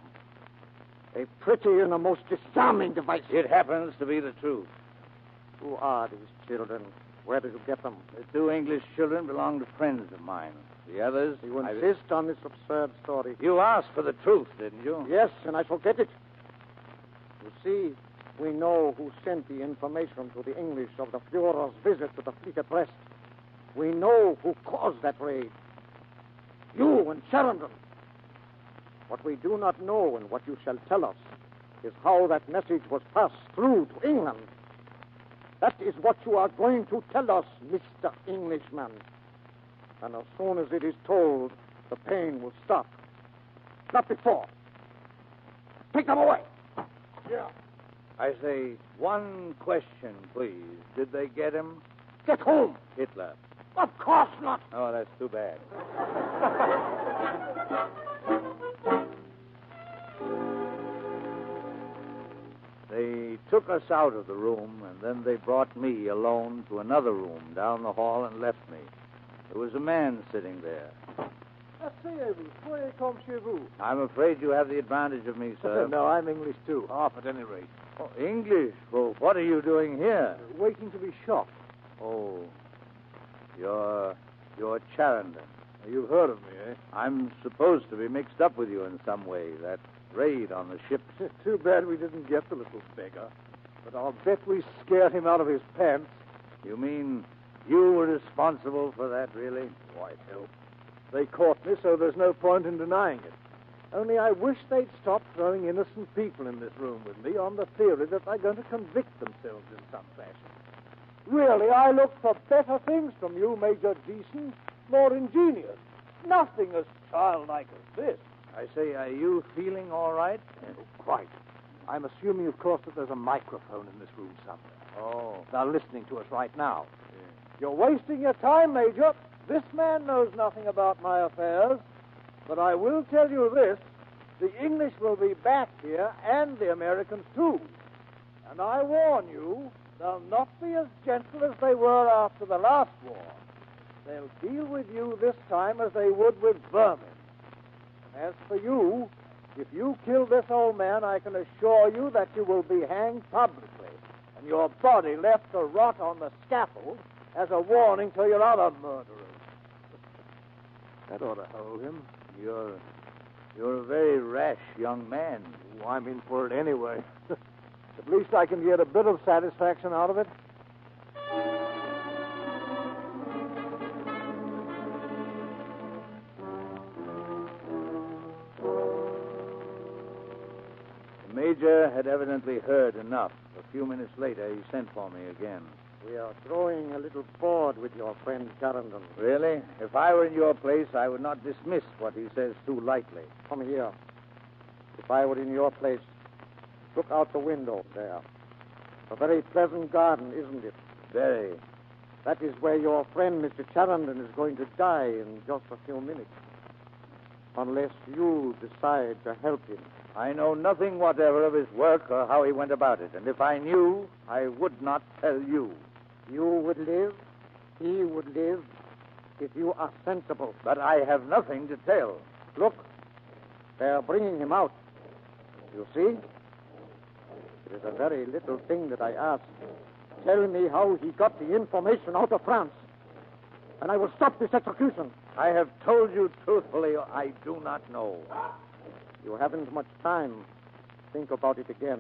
A pretty and a most disarming device. It happens to be the truth. Who are these children? Where did you get them? The 2 English children belong to friends of mine. The others... You insist on this absurd story. You asked for the truth, didn't you? Yes, and I shall get it. You see, We know who sent the information to the English of the Führer's visit to the fleet at Brest. We know who caused that raid. You and Sheridan. What we do not know and what you shall tell us is how that message was passed through to England. That is what you are going to tell us, Mr. Englishman. And as soon as it is told, the pain will stop. Not before. Take them away. Yeah. I say, one question, please. Did they get him? Get home. Hitler. Of course not. Oh, that's too bad. They took us out of the room, and then they brought me alone to another room down the hall and left me. There was a man sitting there. Asseyez-vous. Soyez comme chez vous. I'm afraid you have the advantage of me, sir. No, I'm English, too. Half at any rate. Oh, English? Well, what are you doing here? Waiting to be shot. Oh, you're Charendon. You've heard of me, eh? I'm supposed to be mixed up with you in some way. That raid on the ship. Too bad we didn't get the little beggar. But I'll bet we scared him out of his pants. You mean you were responsible for that, really? White help. They caught me, so there's no point in denying it. Only I wish they'd stop throwing innocent people in this room with me on the theory that they're going to convict themselves in some fashion. Really, I look for better things from you, Major Deason. More ingenious. Nothing as childlike as this. I say, are you feeling all right? Oh, quite. I'm assuming, of course, that there's a microphone in this room somewhere. Oh. They're listening to us right now. Yeah. You're wasting your time, Major. This man knows nothing about my affairs. But I will tell you this. The English will be back here, and the Americans, too. And I warn you, they'll not be as gentle as they were after the last war. They'll deal with you this time as they would with vermin. As for you, if you kill this old man, I can assure you that you will be hanged publicly, and your body left to rot on the scaffold as a warning to your other murderers. That ought to hold him. You're a very rash young man. Oh, I'm in for it anyway. At least I can get a bit of satisfaction out of it. The Major had evidently heard enough. A few minutes later, he sent for me again. We are growing a little bored with your friend Charendon. Really? If I were in your place, I would not dismiss what he says too lightly. Come here. If I were in your place, look out the window there. A very pleasant garden, isn't it? Very. That is where your friend, Mr. Charendon, is going to die in just a few minutes. Unless you decide to help him. I know nothing whatever of his work or how he went about it. And if I knew, I would not tell you. You would live, he would live, if you are sensible. But I have nothing to tell. Look, they are bringing him out. You see? It is a very little thing that I ask. Tell me how he got the information out of France, and I will stop this execution. I have told you truthfully, I do not know. You haven't much time. Think about it again.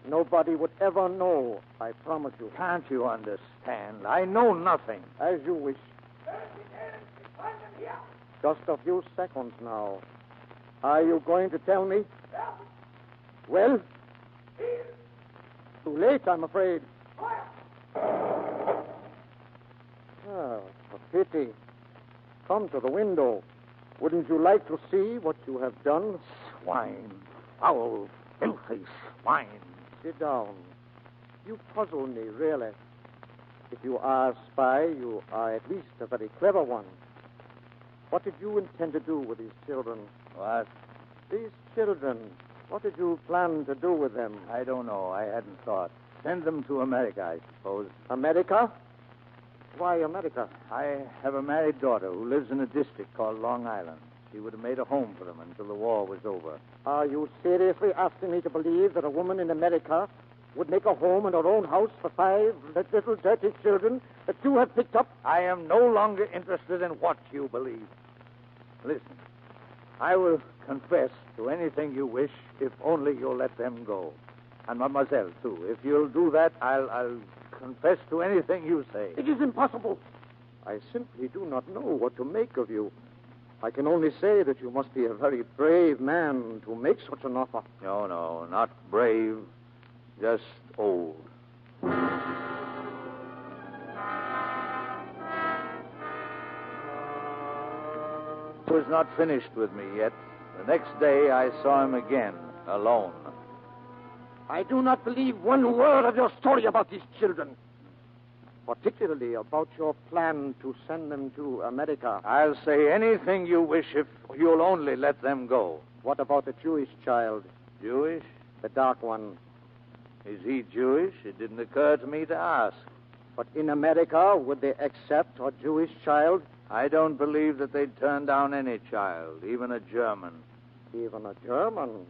Nobody would ever know, I promise you. Can't you understand? I know nothing. As you wish. Just a few seconds now. Are you going to tell me? Well? Too late, I'm afraid. Oh, a pity. Come to the window. Wouldn't you like to see what you have done? Swine. Foul, filthy swine. Sit down. You puzzle me, really. If you are a spy, you are at least a very clever one. What did you intend to do with these children? What? These children. What did you plan to do with them? I don't know. I hadn't thought. Send them to America, I suppose. America? Why America? I have a married daughter who lives in a district called Long Island. She would have made a home for them until the war was over. Are you seriously asking me to believe that a woman in America would make a home in her own house for 5 little dirty children that you have picked up? I am no longer interested in what you believe. Listen, I will confess to anything you wish if only you'll let them go. And mademoiselle, too. If you'll do that, I'll confess to anything you say. It is impossible. I simply do not know what to make of you. I can only say that you must be a very brave man to make such an offer. No, not brave, just old. He was not finished with me yet. The next day I saw him again, alone. I do not believe one word of your story about these children. Particularly about your plan to send them to America. I'll say anything you wish if you'll only let them go. What about the Jewish child? Jewish? The dark one. Is he Jewish? It didn't occur to me to ask. But in America, would they accept a Jewish child? I don't believe that they'd turn down any child, even a German. Even a German?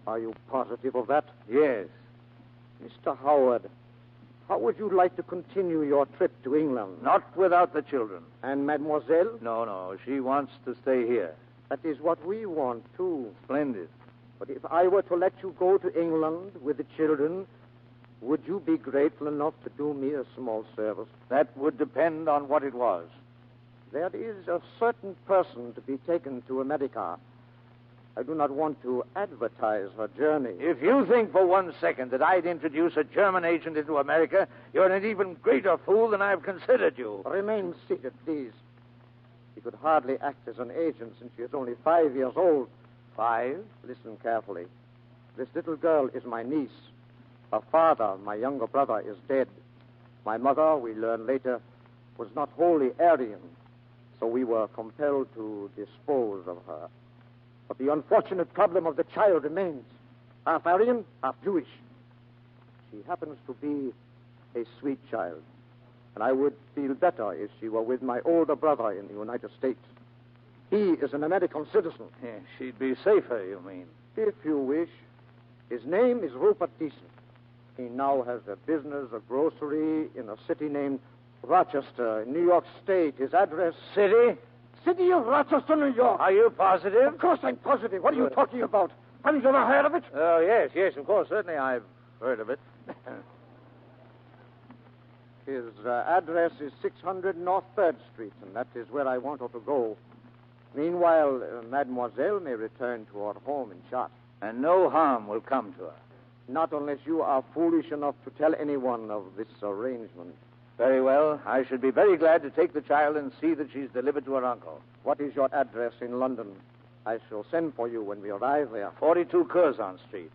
Are you positive of that? Yes. Mr. Howard, how would you like to continue your trip to England? Not without the children. And Mademoiselle? No. She wants to stay here. That is what we want, too. Splendid. But if I were to let you go to England with the children, would you be grateful enough to do me a small service? That would depend on what it was. There is a certain person to be taken to America. I do not want to advertise her journey. If you think for 1 second that I'd introduce a German agent into America, you're an even greater fool than I've considered you. Remain seated, please. She could hardly act as an agent since she is only 5 years old. 5? Listen carefully. This little girl is my niece. Her father, my younger brother, is dead. My mother, we learn later, was not wholly Aryan, so we were compelled to dispose of her. But the unfortunate problem of the child remains. Half Aryan, half Jewish. She happens to be a sweet child. And I would feel better if she were with my older brother in the United States. He is an American citizen. Yeah, she'd be safer, you mean? If you wish. His name is Rupert Deason. He now has a business, a grocery, in a city named Rochester, in New York State. His address... City? City of Rochester, New York. Are you positive? Of course I'm positive. What are you talking about? Haven't you ever heard of it? Oh, yes, of course. Certainly I've heard of it. His address is 600 North 3rd Street, and that is where I want her to go. Meanwhile, Mademoiselle may return to her home in Chartres. And no harm will come to her. Not unless you are foolish enough to tell anyone of this arrangement. Very well. I should be very glad to take the child and see that she's delivered to her uncle. What is your address in London? I shall send for you when we arrive there. 42 Curzon Street.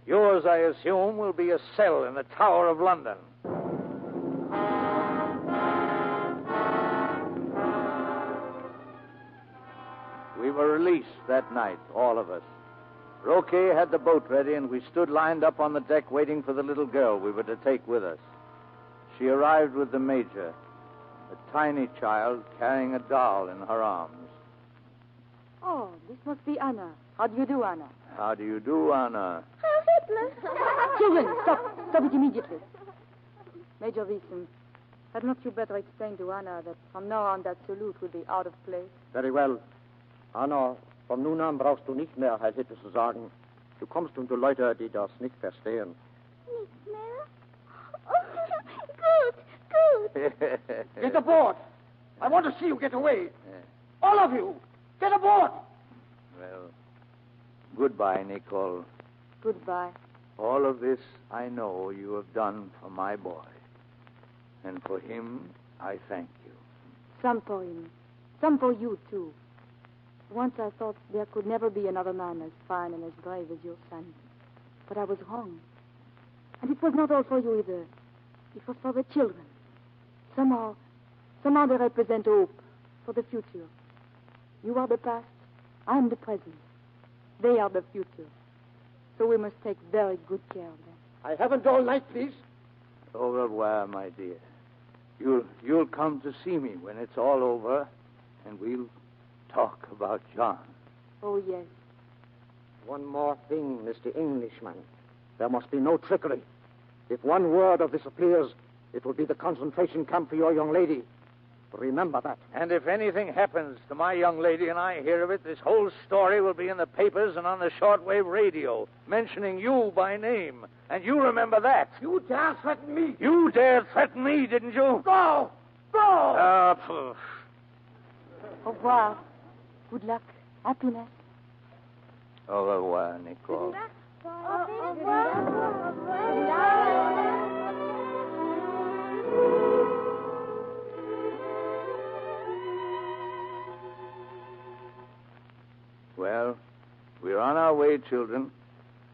Yours, I assume, will be a cell in the Tower of London. We were released that night, all of us. Roquet had the boat ready, and we stood lined up on the deck waiting for the little girl we were to take with us. She arrived with the Major, a tiny child carrying a doll in her arms. Oh, this must be Anna. How do you do, Anna? How do you do, Anna? Children, stop. Stop it immediately. Major Wiesen, had not you better explain to Anna that from now on that salute will be out of place? Very well. Anna, von nun an brauchst du nicht mehr Heil Hitler zu sagen. Du kommst unter Leute, die das nicht verstehen. Nicht mehr? Oh, good. Get aboard. I want to see you get away. All of you, get aboard. Well, goodbye, Nicole. Goodbye. All of this I know you have done for my boy. And for him, I thank you. Some for him. Some for you, too. Once I thought there could never be another man as fine and as brave as your son. But I was wrong. And it was not all for you either. It was for the children. Somehow they represent hope for the future. You are the past. I am the present. They are the future. So we must take very good care of them. I haven't all night, please. Au revoir, my dear. You'll come to see me when it's all over, and we'll talk about John. Oh, yes. One more thing, Mr. Englishman. There must be no trickery. If one word of this appears, it will be the concentration camp for your young lady. Remember that. And if anything happens to my young lady and I hear of it, this whole story will be in the papers and on the shortwave radio, mentioning you by name. And you remember that. You dare threaten me? You dared threaten me, didn't you? Go! Go! Au revoir. Good luck. Happiness. Au revoir, Nicole. Well, we're on our way, children.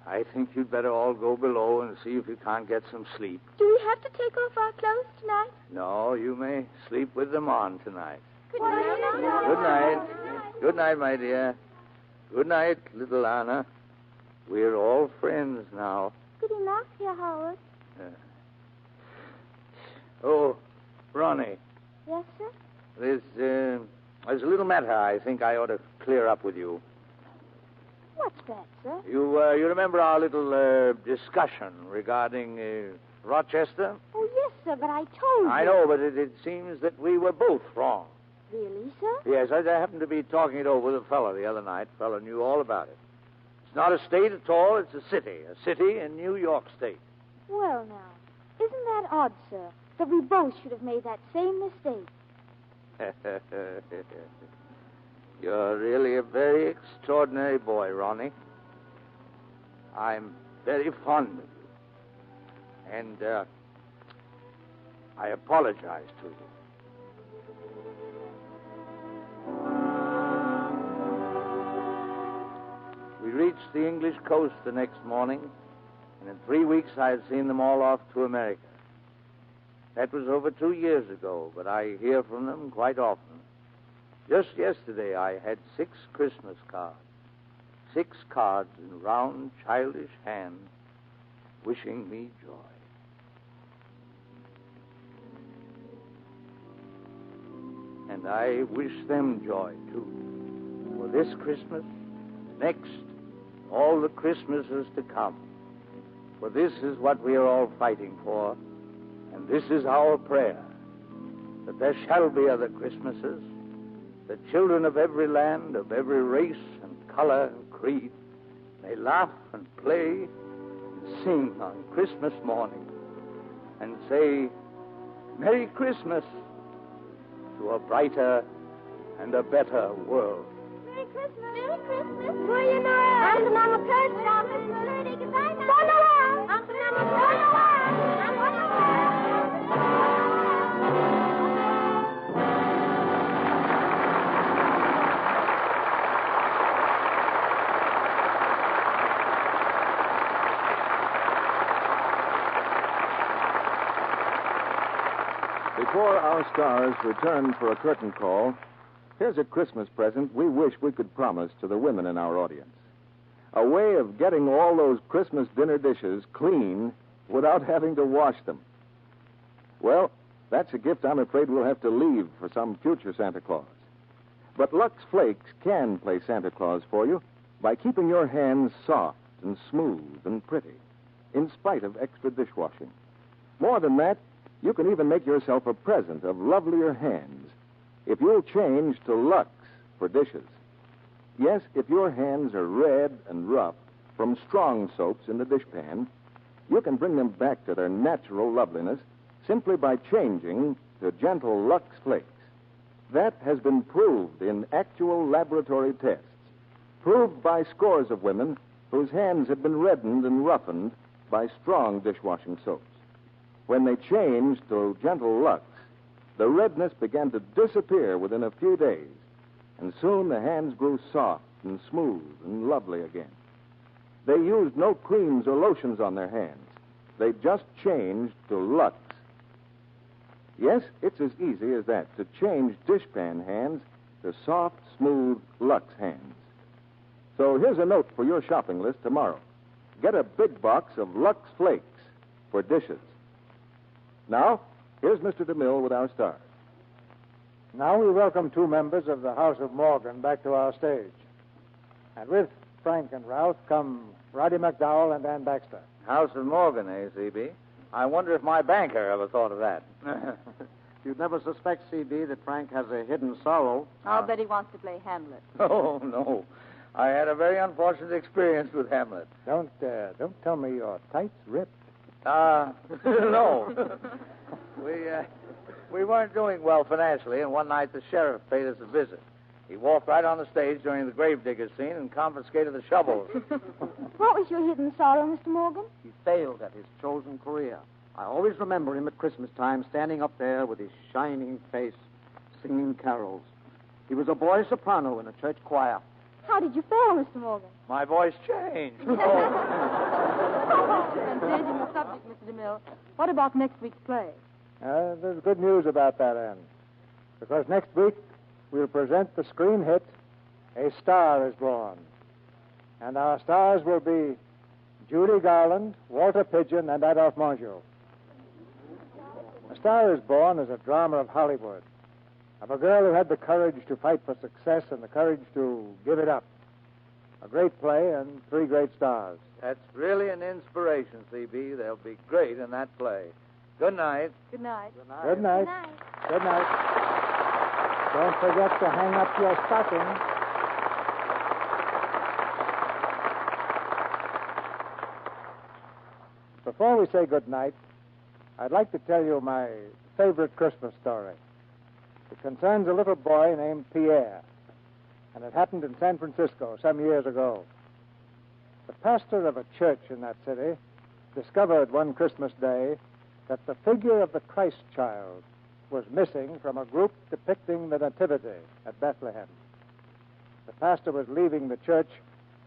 I think you'd better all go below and see if you can't get some sleep. Do we have to take off our clothes tonight? No, you may sleep with them on tonight. Good night. Good night. Good night, my dear. Good night, little Anna. We're all friends now. Good enough, Herr Howard. Oh, Ronnie. Yes, sir? There's a little matter I think I ought to clear up with you. What's that, sir? You remember our little discussion regarding Rochester? Oh, yes, sir, but I told you. I know, but it seems that we were both wrong. Really, sir? Yes, I happened to be talking it over with a fellow the other night. The fellow knew all about it. It's not a state at all, it's a city in New York State. Well, now, isn't that odd, sir, that we both should have made that same mistake? You're really a very extraordinary boy, Ronnie. I'm very fond of you. And I apologize to you. We reached the English coast the next morning, and in 3 weeks I had seen them all off to America. That was over 2 years ago, but I hear from them quite often. Just yesterday I had 6 Christmas cards. 6 cards in round, childish hands, wishing me joy. And I wish them joy, too. For this Christmas, next, all the Christmases to come. For this is what we are all fighting for, and this is our prayer, that there shall be other Christmases, that children of every land, of every race and color and creed may laugh and play and sing on Christmas morning and say, Merry Christmas to a brighter and a better world. Merry Christmas. Merry Christmas. Frohe Noel. Anton am Christmas. Bon Noel. Anton am Bon Noel. Bon Noel. Before our stars return for a curtain call, here's a Christmas present we wish we could promise to the women in our audience. A way of getting all those Christmas dinner dishes clean without having to wash them. Well, that's a gift I'm afraid we'll have to leave for some future Santa Claus. But Lux Flakes can play Santa Claus for you by keeping your hands soft and smooth and pretty, in spite of extra dishwashing. More than that, you can even make yourself a present of lovelier hands if you'll change to Lux for dishes. Yes, if your hands are red and rough from strong soaps in the dishpan, you can bring them back to their natural loveliness simply by changing to gentle Lux Flakes. That has been proved in actual laboratory tests, proved by scores of women whose hands have been reddened and roughened by strong dishwashing soaps. When they changed to gentle Lux, the redness began to disappear within a few days, and soon the hands grew soft and smooth and lovely again. They used no creams or lotions on their hands. They just changed to Lux. Yes, it's as easy as that, to change dishpan hands to soft, smooth Lux hands. So here's a note for your shopping list tomorrow. Get a big box of Lux Flakes for dishes. Now, here's Mr. DeMille with our stars. Now we welcome 2 members of the House of Morgan back to our stage. And with Frank and Ralph come Roddy McDowell and Ann Baxter. House of Morgan, eh, CB? I wonder if my banker ever thought of that. You'd never suspect, C.B., that Frank has a hidden sorrow. I'll bet he wants to play Hamlet. Oh, no. I had a very unfortunate experience with Hamlet. Don't tell me your tights ripped. No. We weren't doing well financially, and one night the sheriff paid us a visit. He walked right on the stage during the gravedigger scene and confiscated the shovels. What was your hidden sorrow, Mr. Morgan? He failed at his chosen career. I always remember him at Christmas time standing up there with his shining face, singing carols. He was a boy soprano in a church choir. How did you fail, Mr. Morgan? My voice changed. And changing the subject, Mr. DeMille, what about next week's play? There's good news about that, Anne. Because next week we'll present the screen hit, A Star is Born. And our stars will be Judy Garland, Walter Pidgeon, and Adolphe Menjou. A Star is Born is a drama of Hollywood, of a girl who had the courage to fight for success and the courage to give it up. A great play and 3 great stars. That's really an inspiration, C.B. They'll be great in that play. Good night. Good night. Good night. Good night. Good night. Don't forget to hang up your stocking. Before we say good night, I'd like to tell you my favorite Christmas story. It concerns a little boy named Pierre, and it happened in San Francisco some years ago. The pastor of a church in that city discovered one Christmas day that the figure of the Christ child was missing from a group depicting the Nativity at Bethlehem. The pastor was leaving the church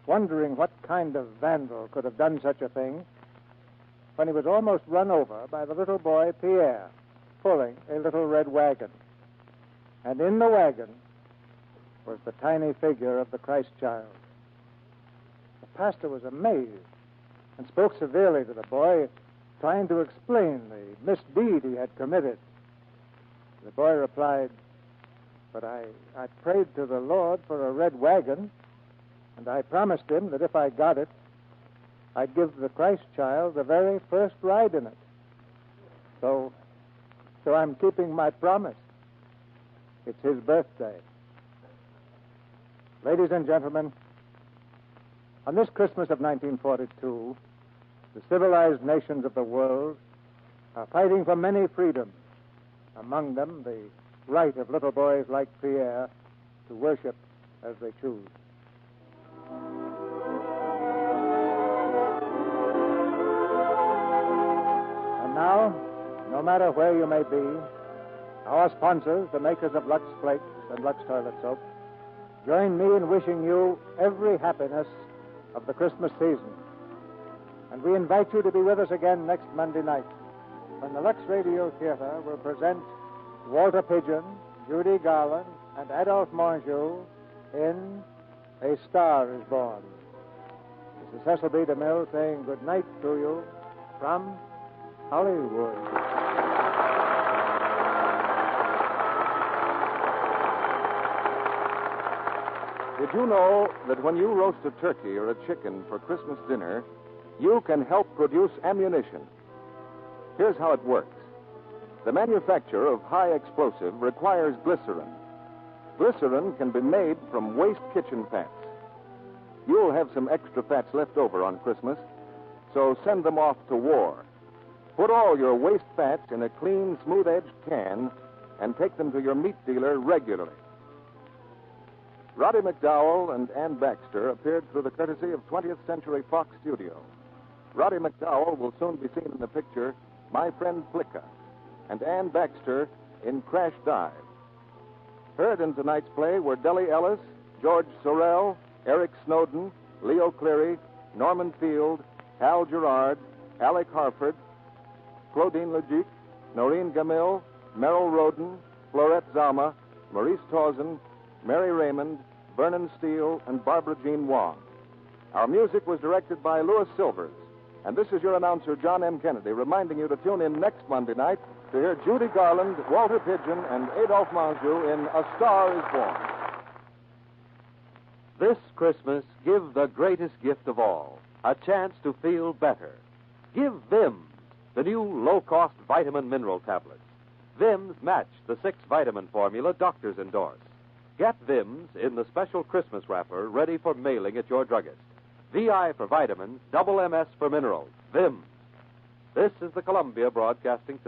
wondering what kind of vandal could have done such a thing when he was almost run over by the little boy Pierre pulling a little red wagon. And in the wagon was the tiny figure of the Christ child. The pastor was amazed and spoke severely to the boy, trying to explain the misdeed he had committed. The boy replied, "But I prayed to the Lord for a red wagon, and I promised him that if I got it, I'd give the Christ child the very first ride in it. So I'm keeping my promise. It's his birthday." Ladies and gentlemen, on this Christmas of 1942, the civilized nations of the world are fighting for many freedoms, among them the right of little boys like Pierre to worship as they choose. And now, no matter where you may be, our sponsors, the makers of Lux Flakes and Lux Toilet Soap, join me in wishing you every happiness of the Christmas season. And we invite you to be with us again next Monday night, when the Lux Radio Theater will present Walter Pidgeon, Judy Garland, and Adolphe Menjou in A Star is Born. This is Cecil B. DeMille saying good night to you from Hollywood. Did you know that when you roast a turkey or a chicken for Christmas dinner, you can help produce ammunition? Here's how it works. The manufacture of high explosive requires glycerin. Glycerin can be made from waste kitchen fats. You'll have some extra fats left over on Christmas, so send them off to war. Put all your waste fats in a clean, smooth-edged can and take them to your meat dealer regularly. Roddy McDowell and Ann Baxter appeared through the courtesy of 20th Century Fox Studio. Roddy McDowell will soon be seen in the picture My Friend Flicka, and Ann Baxter in Crash Dive. Heard in tonight's play were Deli Ellis, George Sorrell, Eric Snowden, Leo Cleary, Norman Field, Hal Gerard, Alec Harford, Claudine Legic, Noreen Gamil, Merrill Roden, Florette Zalma, Maurice Tausen, Mary Raymond, Vernon Steele, and Barbara Jean Wong. Our music was directed by Louis Silvers. And this is your announcer, John M. Kennedy, reminding you to tune in next Monday night to hear Judy Garland, Walter Pidgeon, and Adolphe Menjou in A Star is Born. This Christmas, give the greatest gift of all, a chance to feel better. Give Vim, the new low-cost vitamin mineral tablets. Vims match the 6-vitamin formula doctors endorse. Get Vims in the special Christmas wrapper ready for mailing at your druggist. VI for vitamins, double MS for minerals. Vims. This is the Columbia Broadcasting System.